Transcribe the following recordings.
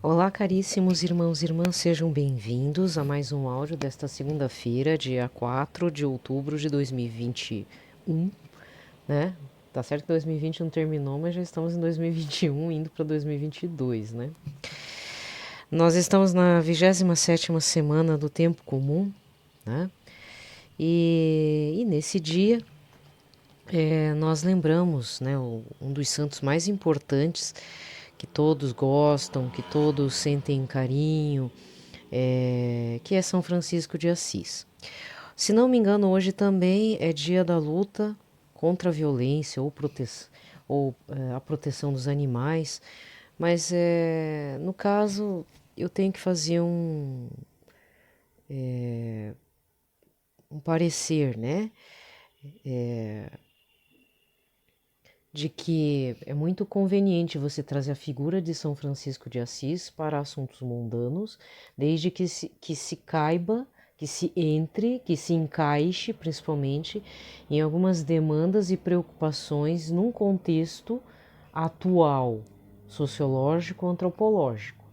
Olá, caríssimos irmãos e irmãs, sejam bem-vindos a mais um áudio desta segunda-feira, dia 4 de outubro de 2021, né? Tá certo que 2020 não terminou, mas já estamos em 2021, indo para 2022, né? Nós estamos na 27ª semana do tempo comum, né? E nesse dia nós lembramos, né, um dos santos mais importantes que todos gostam, que todos sentem carinho, que é São Francisco de Assis. Se não me engano, hoje também é dia da luta contra a violência ou a proteção dos animais, mas no caso eu tenho que fazer um parecer, né? De que é muito conveniente você trazer a figura de São Francisco de Assis para assuntos mundanos, desde que se caiba, que se entre, que se encaixe, principalmente, em algumas demandas e preocupações num contexto atual, sociológico, antropológico.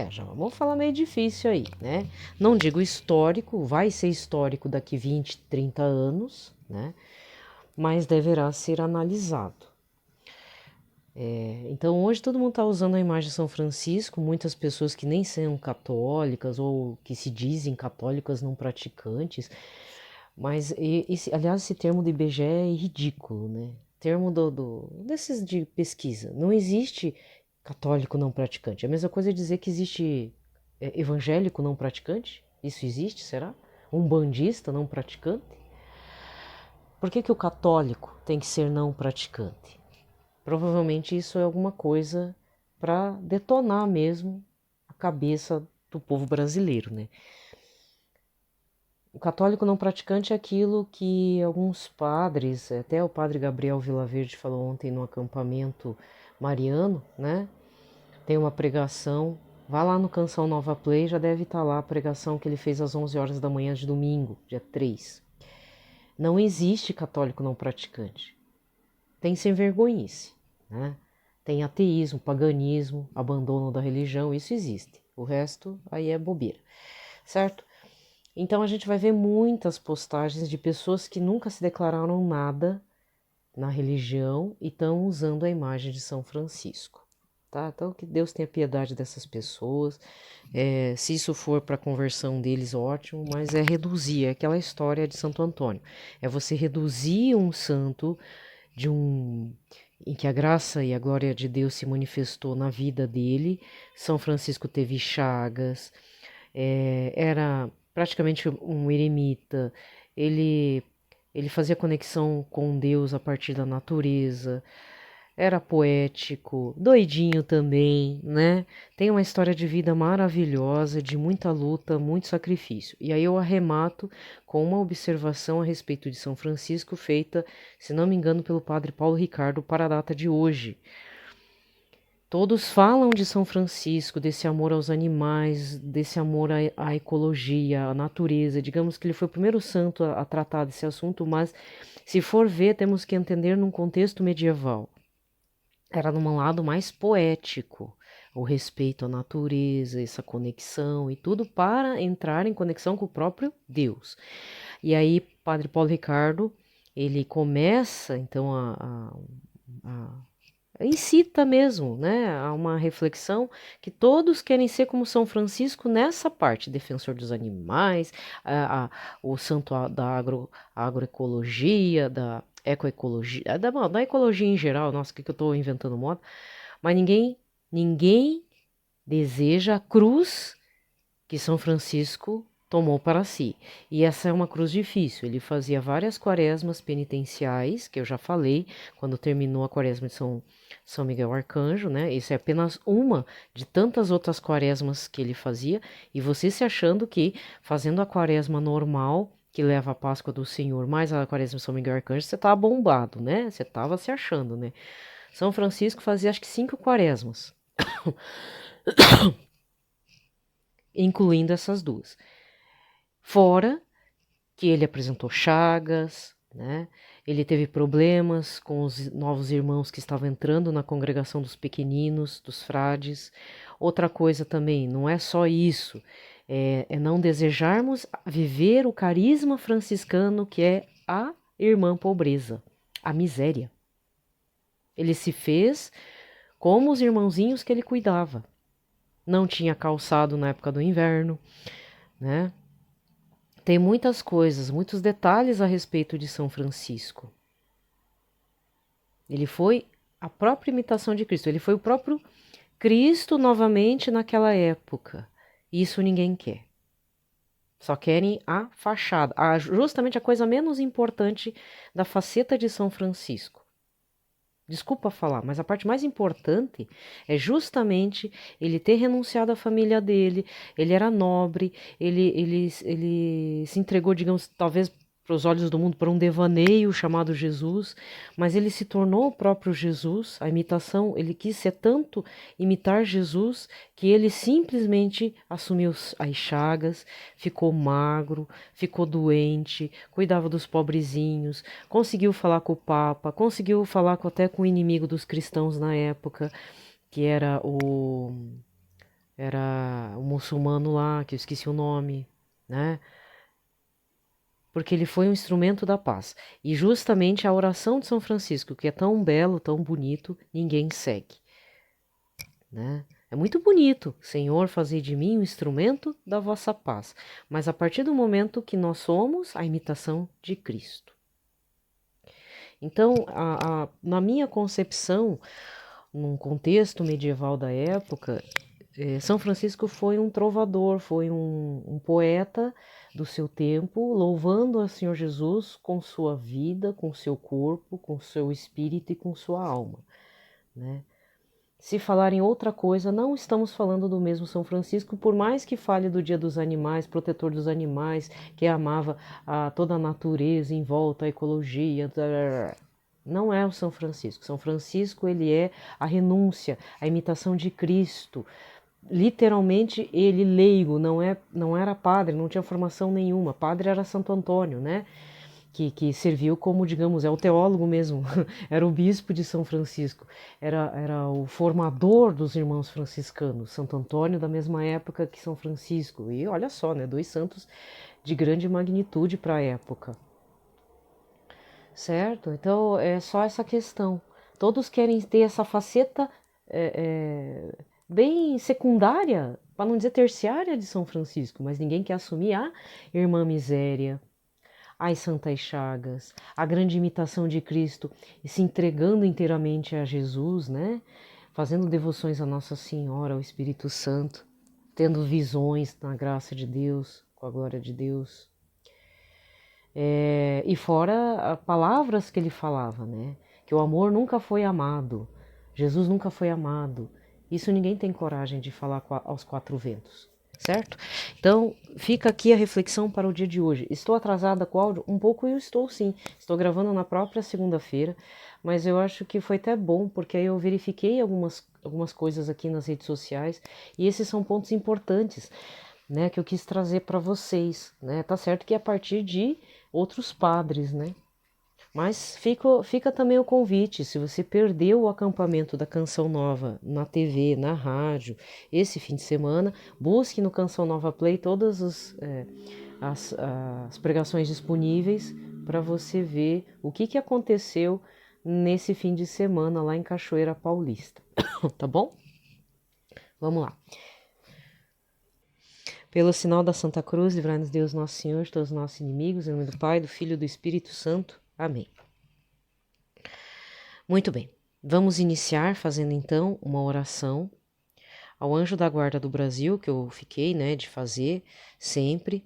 Já vamos falar meio difícil aí, né? Não digo histórico, vai ser histórico daqui 20, 30 anos, né? Mas deverá ser analisado. Então hoje todo mundo está usando a imagem de São Francisco, muitas pessoas que nem são católicas ou que se dizem católicas não praticantes, mas aliás esse termo do IBGE é ridículo, né? Termo desses de pesquisa, não existe católico não praticante. A mesma coisa é dizer que existe evangélico não praticante, isso existe, será? Um bandista não praticante? Por que o católico tem que ser não praticante? Provavelmente isso é alguma coisa para detonar mesmo a cabeça do povo brasileiro, né? O católico não praticante é aquilo que alguns padres, até o padre Gabriel Vilaverde falou ontem no acampamento mariano, né? Tem uma pregação, vá lá no Canção Nova Play, já deve estar lá a pregação que ele fez às 11 horas da manhã de domingo, dia 3. Não existe católico não praticante. Tem sem vergonhice, né? Tem ateísmo, paganismo, abandono da religião, isso existe. O resto aí é bobeira, certo? Então a gente vai ver muitas postagens de pessoas que nunca se declararam nada na religião e estão usando a imagem de São Francisco, tá? Então que Deus tenha piedade dessas pessoas. Se isso for para a conversão deles, ótimo, mas é reduzir, é aquela história de Santo Antônio. É você reduzir um santo em que a graça e a glória de Deus se manifestou na vida dele. São Francisco teve chagas, era praticamente um eremita, ele, ele fazia conexão com Deus a partir da natureza, era poético, doidinho também, né? Tem uma história de vida maravilhosa, de muita luta, muito sacrifício. E aí eu arremato com uma observação a respeito de São Francisco, feita, se não me engano, pelo padre Paulo Ricardo para a data de hoje. Todos falam de São Francisco, desse amor aos animais, desse amor à ecologia, à natureza. Digamos que ele foi o primeiro santo a tratar desse assunto, mas se for ver, temos que entender num contexto medieval. Era num lado mais poético, o respeito à natureza, essa conexão e tudo para entrar em conexão com o próprio Deus. E aí, Padre Paulo Ricardo, ele começa então incita mesmo, né, a uma reflexão que todos querem ser como São Francisco nessa parte, defensor dos animais, o santo agroecologia, da ecoecologia, da ecologia em geral. Nossa, o que eu estou inventando moda? Mas ninguém deseja a cruz que São Francisco tomou para si. E essa é uma cruz difícil. Ele fazia várias quaresmas penitenciais, que eu já falei, quando terminou a quaresma de São Miguel Arcanjo, né? Isso é apenas uma de tantas outras quaresmas que ele fazia. E você se achando que fazendo a quaresma normal, que leva a Páscoa do Senhor, mais a quaresma de São Miguel Arcanjo, você estava bombado, né? Você estava se achando, né? São Francisco fazia acho que 5 quaresmas, incluindo essas duas. Fora que ele apresentou chagas, né? Ele teve problemas com os novos irmãos que estavam entrando na congregação dos pequeninos, dos frades. Outra coisa também, não é só isso, é não desejarmos viver o carisma franciscano, que é a irmã pobreza, a miséria. Ele se fez como os irmãozinhos que ele cuidava. Não tinha calçado na época do inverno, né? Tem muitas coisas, muitos detalhes a respeito de São Francisco. Ele foi a própria imitação de Cristo, ele foi o próprio Cristo novamente naquela época. Isso ninguém quer. Só querem a fachada, justamente a coisa menos importante da faceta de São Francisco. Desculpa falar, mas a parte mais importante é justamente ele ter renunciado à família dele, ele era nobre, ele se entregou, digamos, talvez para os olhos do mundo, para um devaneio chamado Jesus, mas ele se tornou o próprio Jesus, a imitação, ele quis ser tanto imitar Jesus, que ele simplesmente assumiu as chagas, ficou magro, ficou doente, cuidava dos pobrezinhos, conseguiu falar com o Papa, conseguiu falar até com o inimigo dos cristãos na época, que era o muçulmano lá, que eu esqueci o nome, né? Porque ele foi um instrumento da paz. E justamente a oração de São Francisco, que é tão belo, tão bonito, ninguém segue, né? É muito bonito, Senhor, fazei de mim um instrumento da vossa paz. Mas a partir do momento que nós somos a imitação de Cristo. Então, na minha concepção, num contexto medieval da época, São Francisco foi um trovador, foi um poeta do seu tempo, louvando ao Senhor Jesus com sua vida, com seu corpo, com seu espírito e com sua alma, né? Se falarem outra coisa, não estamos falando do mesmo São Francisco, por mais que fale do Dia dos Animais, protetor dos animais, que amava toda a natureza em volta, a ecologia. Não é o São Francisco. São Francisco, ele é a renúncia, a imitação de Cristo. Literalmente, ele leigo, não era padre, não tinha formação nenhuma. Padre era Santo Antônio, né? Que serviu como, digamos, é o teólogo mesmo, era o bispo de São Francisco, era o formador dos irmãos franciscanos, Santo Antônio da mesma época que São Francisco, e olha só, né, dois santos de grande magnitude para a época, certo? Então é só essa questão, todos querem ter essa faceta bem secundária, para não dizer terciária de São Francisco, mas ninguém quer assumir a irmã miséria, as santas chagas, a grande imitação de Cristo, e se entregando inteiramente a Jesus, né? Fazendo devoções a Nossa Senhora, ao Espírito Santo, tendo visões na graça de Deus, com a glória de Deus. E fora palavras que ele falava, né? Que o amor nunca foi amado, Jesus nunca foi amado. Isso ninguém tem coragem de falar aos quatro ventos. Certo? Então, fica aqui a reflexão para o dia de hoje. Estou atrasada com o áudio? Um pouco eu estou sim. Estou gravando na própria segunda-feira, mas eu acho que foi até bom, porque aí eu verifiquei algumas coisas aqui nas redes sociais, e esses são pontos importantes, né, que eu quis trazer para vocês, né? Tá certo que é a partir de outros padres, né? Mas fica também o convite, se você perdeu o acampamento da Canção Nova na TV, na rádio, esse fim de semana, busque no Canção Nova Play todas as pregações disponíveis para você ver o que aconteceu nesse fim de semana lá em Cachoeira Paulista, tá bom? Vamos lá. Pelo sinal da Santa Cruz, livrai-nos Deus Nosso Senhor de todos os nossos inimigos, em nome do Pai, do Filho e do Espírito Santo. Amém. Muito bem, vamos iniciar fazendo então uma oração ao anjo da guarda do Brasil, que eu fiquei, né, de fazer sempre,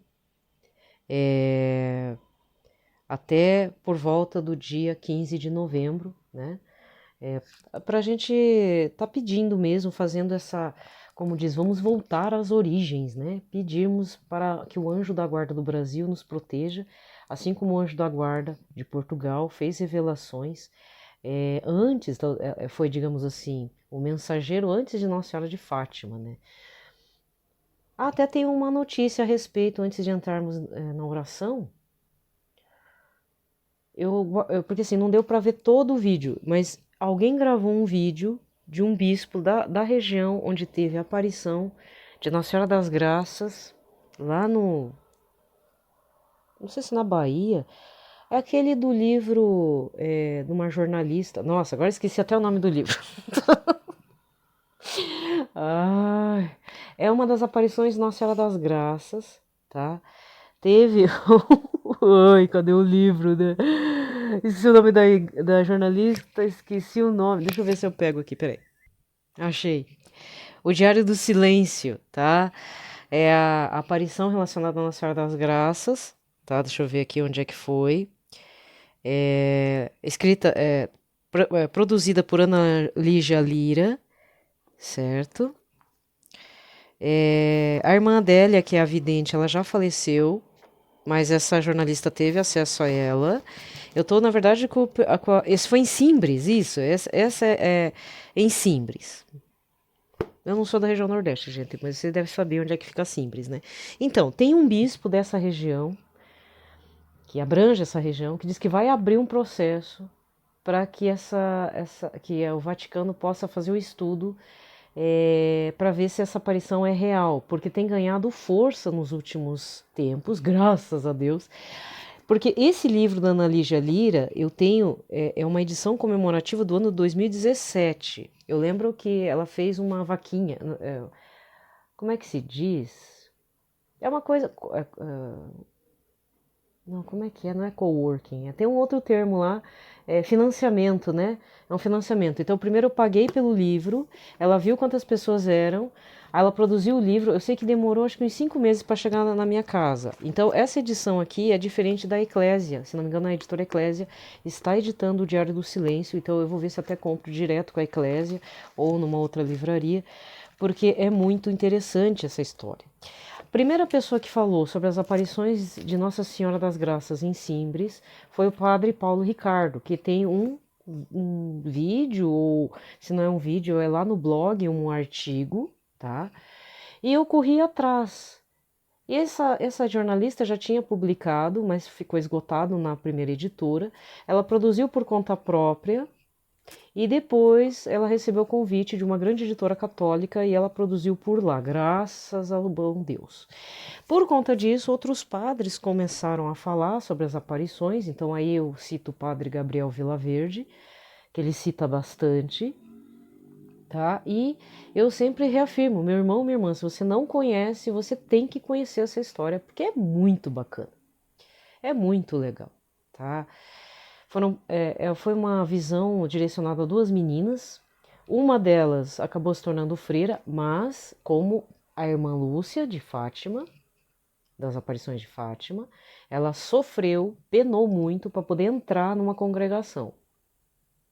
até por volta do dia 15 de novembro, né, para a gente tá pedindo mesmo, fazendo essa, como diz, vamos voltar às origens, né, pedirmos para que o anjo da guarda do Brasil nos proteja, assim como o anjo da guarda de Portugal fez revelações, antes, foi, digamos assim, o mensageiro antes de Nossa Senhora de Fátima, né? Até tem uma notícia a respeito, antes de entrarmos na oração. Porque assim, não deu para ver todo o vídeo, mas alguém gravou um vídeo de um bispo da região onde teve a aparição de Nossa Senhora das Graças, lá no, não sei se na Bahia, é aquele do livro de uma jornalista. Nossa, agora esqueci até o nome do livro. Ai, é uma das aparições de Nossa Senhora das Graças, tá? Teve. Ai, cadê o livro, né? Esqueci o nome da jornalista, esqueci o nome. Deixa eu ver se eu pego aqui, peraí. Achei. O Diário do Silêncio, tá? É a aparição relacionada a Nossa Senhora das Graças, tá? Deixa eu ver aqui onde é que foi. Produzida por Ana Lígia Lira, certo? A irmã Adélia, que é a vidente, ela já faleceu, mas essa jornalista teve acesso a ela. Eu tô, na verdade, esse foi em Simbres, isso. Essa é em Simbres. Eu não sou da região Nordeste, gente, mas você deve saber onde é que fica Simbres, né? Então, tem um bispo dessa região, que abrange essa região, que diz que vai abrir um processo para que o Vaticano possa fazer o estudo para ver se essa aparição é real, porque tem ganhado força nos últimos tempos, graças a Deus. Porque esse livro da Ana Lígia Lira, eu tenho, é uma edição comemorativa do ano 2017. Eu lembro que ela fez uma vaquinha, como é que se diz? É uma coisa, não, como é que é? Não é coworking, tem um outro termo lá, financiamento, né? É um financiamento. Então, primeiro eu paguei pelo livro, ela viu quantas pessoas eram, aí ela produziu o livro, eu sei que demorou acho que uns 5 meses para chegar na minha casa. Então, essa edição aqui é diferente da Eclésia, se não me engano, a editora Eclésia está editando o Diário do Silêncio, então eu vou ver se até compro direto com a Eclésia ou numa outra livraria, porque é muito interessante essa história. Primeira pessoa que falou sobre as aparições de Nossa Senhora das Graças em Simbres foi o padre Paulo Ricardo, que tem um vídeo, ou se não é um vídeo, é lá no blog um artigo, tá? E eu corri atrás. E essa jornalista já tinha publicado, mas ficou esgotado na primeira editora. Ela produziu por conta própria, e depois ela recebeu o convite de uma grande editora católica e ela produziu por lá, graças ao bom Deus. Por conta disso, outros padres começaram a falar sobre as aparições, então aí eu cito o padre Gabriel Vilaverde, que ele cita bastante, tá? E eu sempre reafirmo, meu irmão, minha irmã, se você não conhece, você tem que conhecer essa história, porque é muito bacana, é muito legal, tá? Foi uma visão direcionada a duas meninas. Uma delas acabou se tornando freira, mas como a irmã Lúcia de Fátima, das aparições de Fátima, ela sofreu, penou muito para poder entrar numa congregação,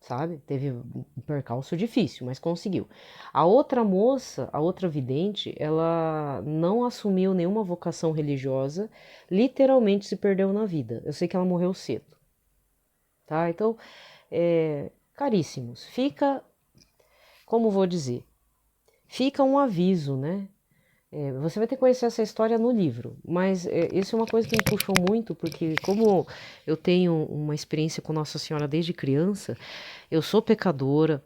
sabe? Teve um percalço difícil, mas conseguiu. A outra moça, a outra vidente, ela não assumiu nenhuma vocação religiosa, literalmente se perdeu na vida. Eu sei que ela morreu cedo, tá? Então, caríssimos, como vou dizer, fica um aviso, né? Você vai ter que conhecer essa história no livro, mas isso é uma coisa que me puxou muito, porque como eu tenho uma experiência com Nossa Senhora desde criança, eu sou pecadora,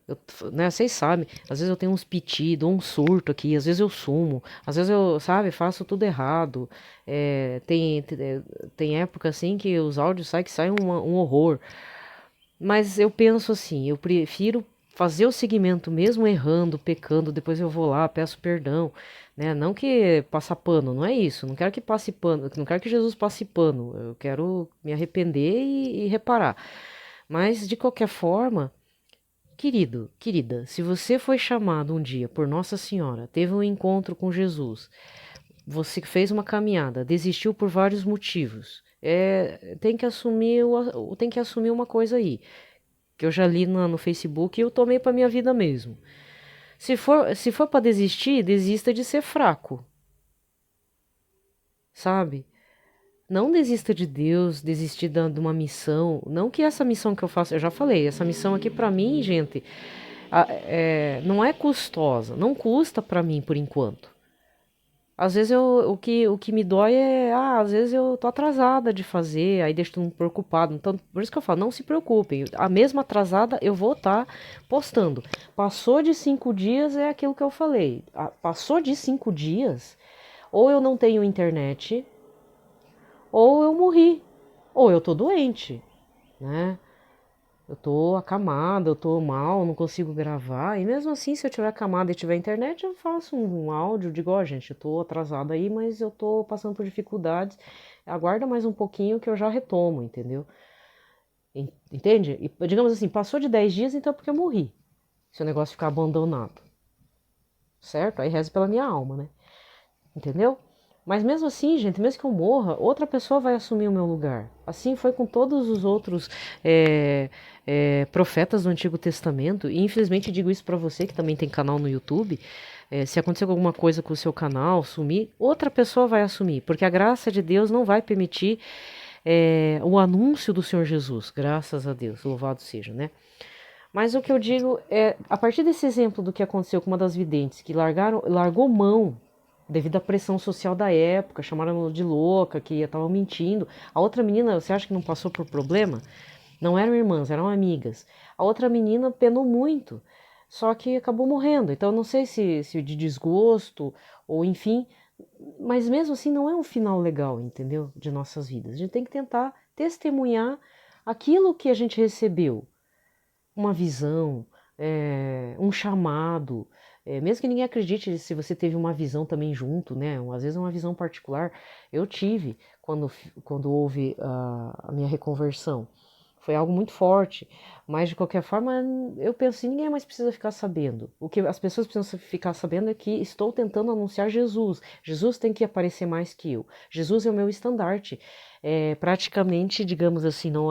né, vocês sabem, às vezes eu tenho uns pitidos, um surto aqui, às vezes eu sumo, às vezes eu, sabe, faço tudo errado, tem época assim que os áudios saem um horror, mas eu penso assim, eu prefiro fazer o seguimento mesmo errando, pecando, depois eu vou lá, peço perdão, né? Não que passar pano, não é isso. Não quero que passe pano, não quero que Jesus passe pano. Eu quero me arrepender e reparar. Mas de qualquer forma, querido, querida, se você foi chamado um dia por Nossa Senhora, teve um encontro com Jesus, você fez uma caminhada, desistiu por vários motivos, tem que assumir uma coisa aí que eu já li no Facebook e eu tomei para minha vida mesmo. Se for para desistir, desista de ser fraco, sabe? Não desista de Deus, desistir de uma missão. Não que essa missão que eu faço, eu já falei, essa missão aqui para mim, gente, não é custosa, não custa para mim por enquanto. Às vezes o que me dói é, às vezes eu tô atrasada de fazer, aí deixo todo mundo preocupado. Então, por isso que eu falo, não se preocupem. A mesma atrasada eu vou estar postando. Passou de 5 dias é aquilo que eu falei. Passou de 5 dias, ou eu não tenho internet, ou eu morri, ou eu tô doente, né? Eu tô acamada, eu tô mal, não consigo gravar. E mesmo assim, se eu tiver acamada e tiver internet, eu faço um áudio, digo, ó, gente, eu tô atrasada aí, mas eu tô passando por dificuldades. Aguarda mais um pouquinho que eu já retomo, entendeu? Entende? E digamos assim, passou de 10 dias, então é porque eu morri. Se o negócio ficar abandonado, certo? Aí reza pela minha alma, né? Entendeu? Mas mesmo assim, gente, mesmo que eu morra, outra pessoa vai assumir o meu lugar. Assim foi com todos os outros profetas do Antigo Testamento. E infelizmente digo isso para você que também tem canal no YouTube. Se acontecer alguma coisa com o seu canal, sumir, outra pessoa vai assumir, porque a graça de Deus não vai permitir o anúncio do Senhor Jesus. Graças a Deus, louvado seja, né? Mas o que eu digo é, a partir desse exemplo do que aconteceu com uma das videntes que largou mão devido à pressão social da época, chamaram ela de louca, que estava mentindo. A outra menina, você acha que não passou por problema? Não eram irmãs, eram amigas. A outra menina penou muito, só que acabou morrendo. Então, eu não sei se de desgosto ou enfim, mas mesmo assim não é um final legal, entendeu? De nossas vidas. A gente tem que tentar testemunhar aquilo que a gente recebeu, uma visão, um chamado, mesmo que ninguém acredite se você teve uma visão também junto, né? Às vezes uma visão particular, eu tive quando houve a minha reconversão. Foi algo muito forte, mas de qualquer forma eu penso assim, ninguém mais precisa ficar sabendo. O que as pessoas precisam ficar sabendo é que estou tentando anunciar Jesus. Jesus tem que aparecer mais que eu. Jesus é o meu estandarte. Praticamente, digamos assim, não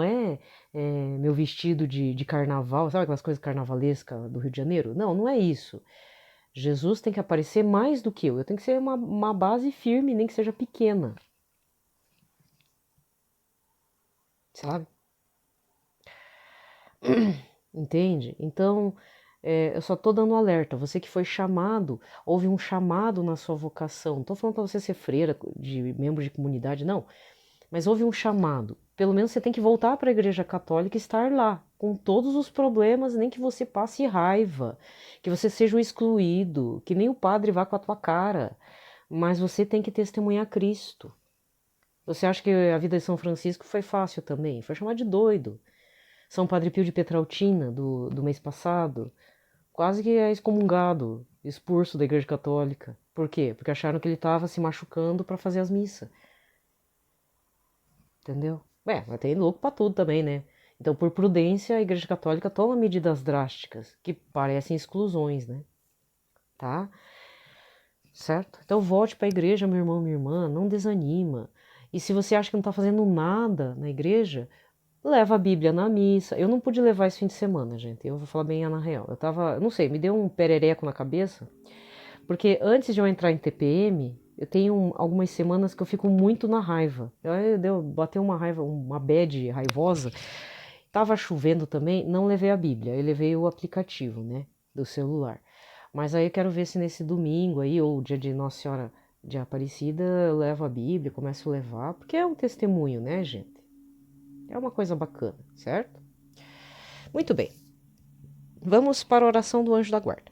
meu vestido de carnaval, sabe aquelas coisas carnavalescas do Rio de Janeiro? Não, não é isso. Jesus tem que aparecer mais do que eu. Eu tenho que ser uma base firme, nem que seja pequena, sabe? Entende? Então, eu só estou dando um alerta. Você que foi chamado, houve um chamado na sua vocação. Não estou falando para você ser freira, de membro de comunidade, não. Mas houve um chamado. Pelo menos você tem que voltar para a Igreja Católica e estar lá, com todos os problemas, nem que você passe raiva, que você seja o excluído, que nem o padre vá com a tua cara. Mas você tem que testemunhar Cristo. Você acha que a vida de São Francisco foi fácil também? Foi chamado de doido. São Padre Pio de Petrautina, do mês passado, quase que é excomungado, expulso da Igreja Católica. Por quê? Porque acharam que ele estava se machucando para fazer as missas. Entendeu? Mas tem louco pra tudo também, né? Então, por prudência, a Igreja Católica toma medidas drásticas, que parecem exclusões, né? Tá? Certo? Então, volte para a igreja, meu irmão, minha irmã, não desanima. E se você acha que não tá fazendo nada na igreja, leva a Bíblia na missa. Eu não pude levar esse fim de semana, gente. Eu vou falar bem na real. Eu tava, não sei, me deu um perereco na cabeça, porque antes de eu entrar em TPM, eu tenho algumas semanas que eu fico muito na raiva. Bateu uma raiva, uma bad raivosa. Tava chovendo também, não levei a Bíblia, eu levei o aplicativo, né, do celular. Mas aí eu quero ver se nesse domingo aí, ou dia de Nossa Senhora de Aparecida, eu levo a Bíblia, começo a levar, porque é um testemunho, né, gente? É uma coisa bacana, certo? Muito bem. Vamos para a oração do anjo da guarda.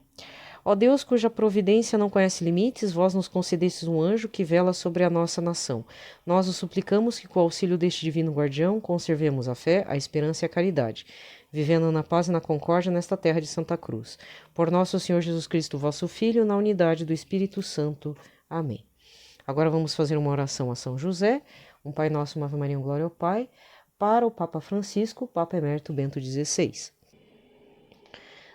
Ó Deus, cuja providência não conhece limites, vós nos concedestes um anjo que vela sobre a nossa nação. Nós os suplicamos que, com o auxílio deste divino guardião, conservemos a fé, a esperança e a caridade, vivendo na paz e na concórdia nesta terra de Santa Cruz. Por nosso Senhor Jesus Cristo, vosso Filho, na unidade do Espírito Santo. Amém. Agora vamos fazer uma oração a São José, um Pai Nosso, uma Ave Maria, um Glória ao Pai, para o Papa Francisco, Papa Emérito Bento XVI.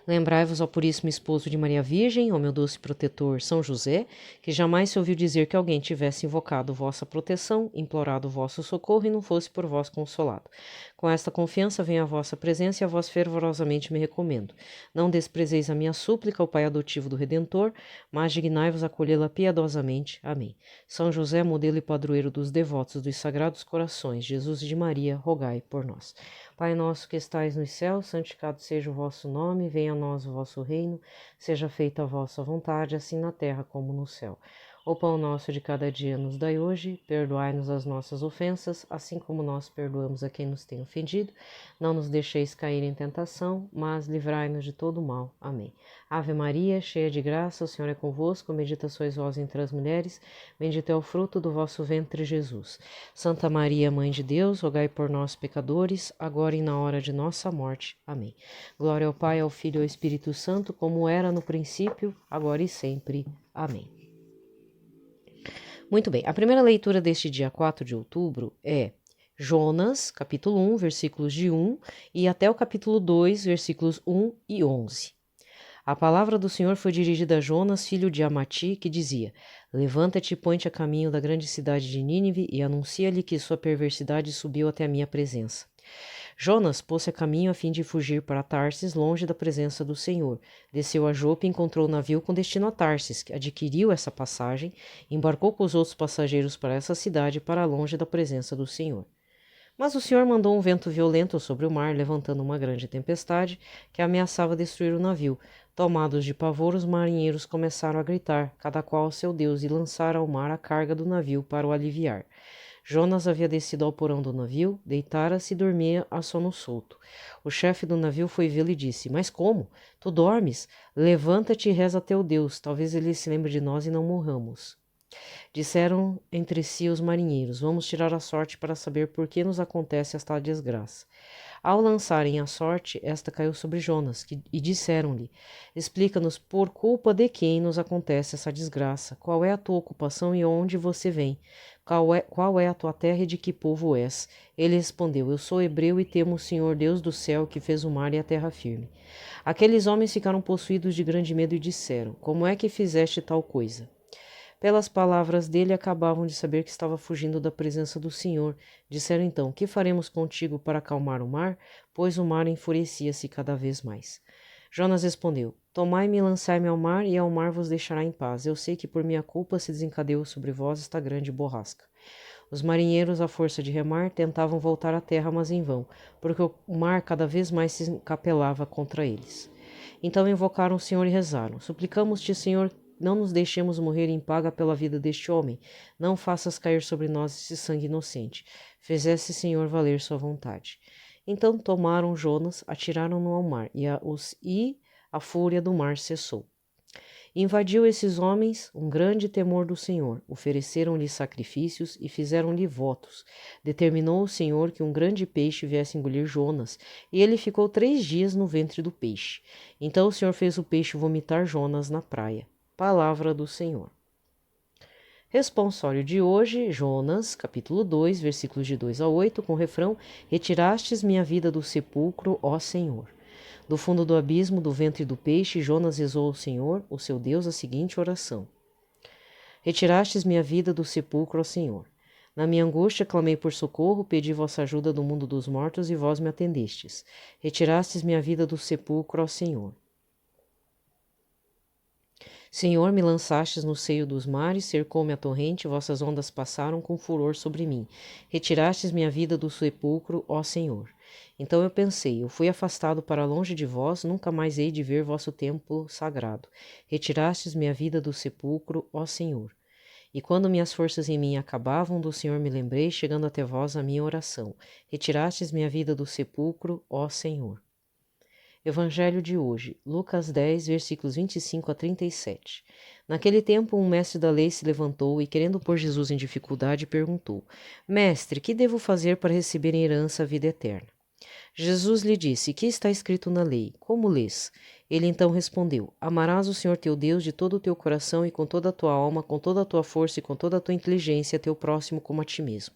Lembrai-vos, ó Puríssimo Esposo de Maria Virgem, ó meu doce protetor São José, que jamais se ouviu dizer que alguém tivesse invocado vossa proteção, implorado vosso socorro e não fosse por vós consolado. Com esta confiança venho à vossa presença e a vós fervorosamente me recomendo. Não desprezeis a minha súplica, ó Pai adotivo do Redentor, mas dignai-vos acolhê-la piedosamente. Amém. São José, modelo e padroeiro dos devotos dos Sagrados Corações, Jesus e de Maria, rogai por nós. Pai nosso que estais nos céus, santificado seja o vosso nome, venha a nós o vosso reino, seja feita a vossa vontade, assim na terra como no céu. O pão nosso de cada dia nos dai hoje, perdoai-nos as nossas ofensas, assim como nós perdoamos a quem nos tem ofendido. Não nos deixeis cair em tentação, mas livrai-nos de todo mal. Amém. Ave Maria, cheia de graça, o Senhor é convosco, bendita sois vós entre as mulheres, bendito é o fruto do vosso ventre, Jesus. Santa Maria, Mãe de Deus, rogai por nós, pecadores, agora e na hora de nossa morte. Amém. Glória ao Pai, ao Filho e ao Espírito Santo, como era no princípio, agora e sempre. Amém. Muito bem, a primeira leitura deste dia 4 de outubro é Jonas, capítulo 1, versículos de 1 e até o capítulo 2, versículos 1 e 11. A palavra do Senhor foi dirigida a Jonas, filho de Amati, que dizia: Levanta-te e põe-te a caminho da grande cidade de Nínive e anuncia-lhe que sua perversidade subiu até a minha presença. Jonas pôs-se a caminho a fim de fugir para Tarsis, longe da presença do Senhor. Desceu a Jope e encontrou o navio com destino a Tarsis, que adquiriu essa passagem e embarcou com os outros passageiros para essa cidade, para longe da presença do Senhor. Mas o Senhor mandou um vento violento sobre o mar, levantando uma grande tempestade que ameaçava destruir o navio. Tomados de pavor, os marinheiros começaram a gritar, cada qual ao seu Deus, e lançaram ao mar a carga do navio para o aliviar. Jonas havia descido ao porão do navio, deitara-se e dormia a sono solto. O chefe do navio foi vê-lo e disse: Mas como? Tu dormes? Levanta-te e reza a teu Deus, talvez ele se lembre de nós e não morramos. Disseram entre si os marinheiros: Vamos tirar a sorte para saber por que nos acontece esta desgraça. Ao lançarem a sorte, esta caiu sobre Jonas, e disseram-lhe: Explica-nos por culpa de quem nos acontece essa desgraça. Qual é a tua ocupação e onde você vem? Qual é a tua terra e de que povo és? Ele respondeu: Eu sou hebreu e temo o Senhor Deus do céu, que fez o mar e a terra firme. Aqueles homens ficaram possuídos de grande medo e disseram: Como é que fizeste tal coisa? Pelas palavras dele, acabavam de saber que estava fugindo da presença do Senhor. Disseram então: Que faremos contigo para acalmar o mar? Pois o mar enfurecia-se cada vez mais. Jonas respondeu: Tomai-me e lançai-me ao mar, e ao mar vos deixará em paz. Eu sei que por minha culpa se desencadeou sobre vós esta grande borrasca. Os marinheiros, à força de remar, tentavam voltar à terra, mas em vão, porque o mar cada vez mais se encapelava contra eles. Então invocaram o Senhor e rezaram: Suplicamos-te, Senhor, não nos deixemos morrer em paga pela vida deste homem. Não faças cair sobre nós esse sangue inocente. Fizesse, Senhor, valer sua vontade. Então tomaram Jonas, atiraram-no ao mar, e a fúria do mar cessou. Invadiu esses homens um grande temor do Senhor. Ofereceram-lhe sacrifícios e fizeram-lhe votos. Determinou o Senhor que um grande peixe viesse engolir Jonas, e ele ficou 3 dias no ventre do peixe. Então o Senhor fez o peixe vomitar Jonas na praia. Palavra do Senhor. Responsório de hoje, Jonas, capítulo 2, versículos de 2 a 8, com o refrão: Retirastes minha vida do sepulcro, ó Senhor. Do fundo do abismo, do ventre do peixe, Jonas rezou ao Senhor, o seu Deus, a seguinte oração: Retirastes minha vida do sepulcro, ó Senhor. Na minha angústia clamei por socorro, pedi vossa ajuda do mundo dos mortos, e vós me atendestes. Retirastes minha vida do sepulcro, ó Senhor. Senhor, me lançastes no seio dos mares, cercou-me a torrente, vossas ondas passaram com furor sobre mim. Retirastes minha vida do sepulcro, ó Senhor. Então eu pensei: eu fui afastado para longe de vós, nunca mais hei de ver vosso templo sagrado. Retirastes minha vida do sepulcro, ó Senhor. E quando minhas forças em mim acabavam, do Senhor me lembrei, chegando até vós a minha oração. Retirastes minha vida do sepulcro, ó Senhor. Evangelho de hoje, Lucas 10, versículos 25 a 37. Naquele tempo, um mestre da lei se levantou e, querendo pôr Jesus em dificuldade, perguntou: Mestre, que devo fazer para receber em herança a vida eterna? Jesus lhe disse: Que está escrito na lei? Como lês? Ele então respondeu: Amarás o Senhor teu Deus de todo o teu coração e com toda a tua alma, com toda a tua força e com toda a tua inteligência, teu próximo como a ti mesmo.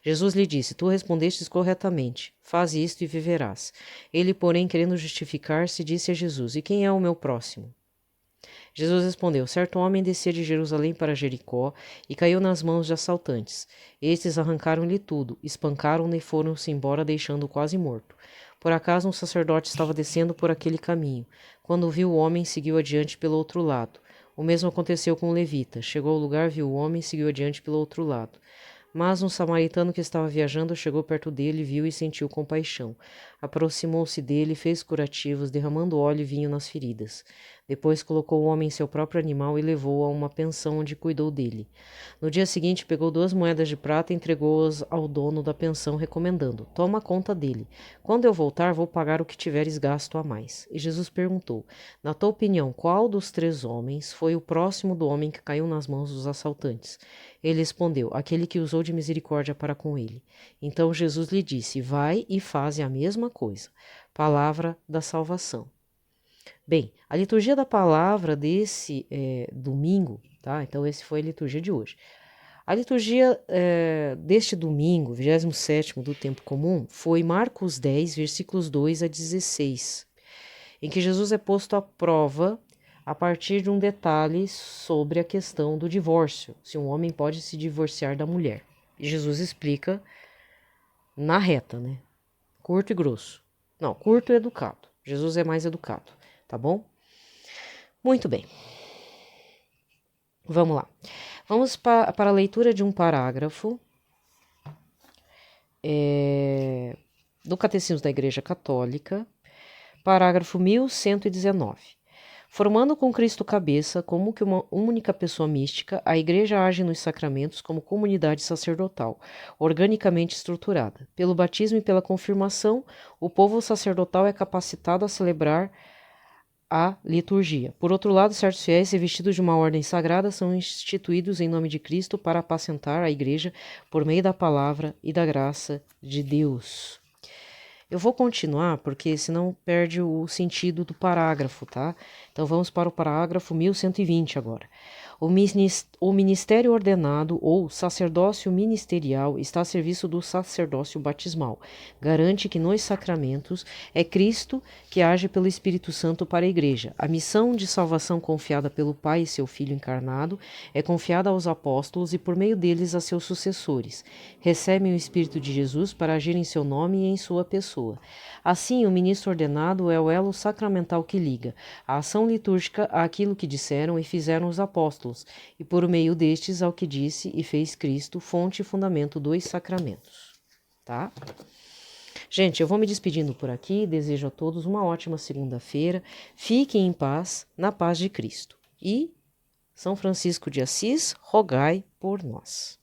Jesus lhe disse: Tu respondestes corretamente. Faze isto e viverás. Ele, porém, querendo justificar-se, disse a Jesus: E quem é o meu próximo? Jesus respondeu: Certo homem descia de Jerusalém para Jericó e caiu nas mãos de assaltantes. Estes arrancaram-lhe tudo, espancaram-no e foram-se embora, deixando-o quase morto. Por acaso um sacerdote estava descendo por aquele caminho. Quando viu o homem, seguiu adiante pelo outro lado. O mesmo aconteceu com o levita. Chegou ao lugar, viu o homem, seguiu adiante pelo outro lado. Mas um samaritano que estava viajando chegou perto dele, viu e sentiu compaixão. Aproximou-se dele, fez curativos, derramando óleo e vinho nas feridas. Depois colocou o homem em seu próprio animal e levou-o a uma pensão onde cuidou dele. No dia seguinte, pegou 2 moedas de prata e entregou-as ao dono da pensão, recomendando: Toma conta dele. Quando eu voltar, vou pagar o que tiveres gasto a mais. E Jesus perguntou: Na tua opinião, qual dos 3 homens foi o próximo do homem que caiu nas mãos dos assaltantes? Ele respondeu: Aquele que usou de misericórdia para com ele. Então Jesus lhe disse: Vai e faze a mesma coisa. Palavra da salvação. Bem, a liturgia da palavra desse domingo, tá? Então, esse foi a liturgia de hoje. A liturgia deste domingo, 27º do tempo comum, foi Marcos 10, versículos 2 a 16, em que Jesus é posto à prova a partir de um detalhe sobre a questão do divórcio, se um homem pode se divorciar da mulher. E Jesus explica na reta, né? Curto e grosso. Não, curto e educado. Jesus é mais educado, tá bom? Muito bem. Vamos lá. Vamos para a leitura de um parágrafo do Catecismo da Igreja Católica, parágrafo 1119. Formando com Cristo cabeça, como que uma única pessoa mística, a Igreja age nos sacramentos como comunidade sacerdotal, organicamente estruturada. Pelo batismo e pela confirmação, o povo sacerdotal é capacitado a celebrar a liturgia. Por outro lado, certos fiéis, revestidos de uma ordem sagrada, são instituídos em nome de Cristo para apacentar a Igreja por meio da palavra e da graça de Deus. Eu vou continuar porque senão perde o sentido do parágrafo, tá? Então vamos para o parágrafo 1120 agora. O ministério ordenado ou sacerdócio ministerial está a serviço do sacerdócio batismal. Garante que nos sacramentos é Cristo que age pelo Espírito Santo para a Igreja. A missão de salvação confiada pelo Pai e seu Filho encarnado é confiada aos apóstolos e por meio deles a seus sucessores. Recebem o Espírito de Jesus para agir em seu nome e em sua pessoa. Assim, o ministro ordenado é o elo sacramental que liga a ação litúrgica àquilo que disseram e fizeram os apóstolos, e por meio destes ao que disse e fez Cristo, fonte e fundamento dos sacramentos. Tá? Gente, eu vou me despedindo por aqui, desejo a todos uma ótima segunda-feira, fiquem em paz, na paz de Cristo. E São Francisco de Assis, rogai por nós.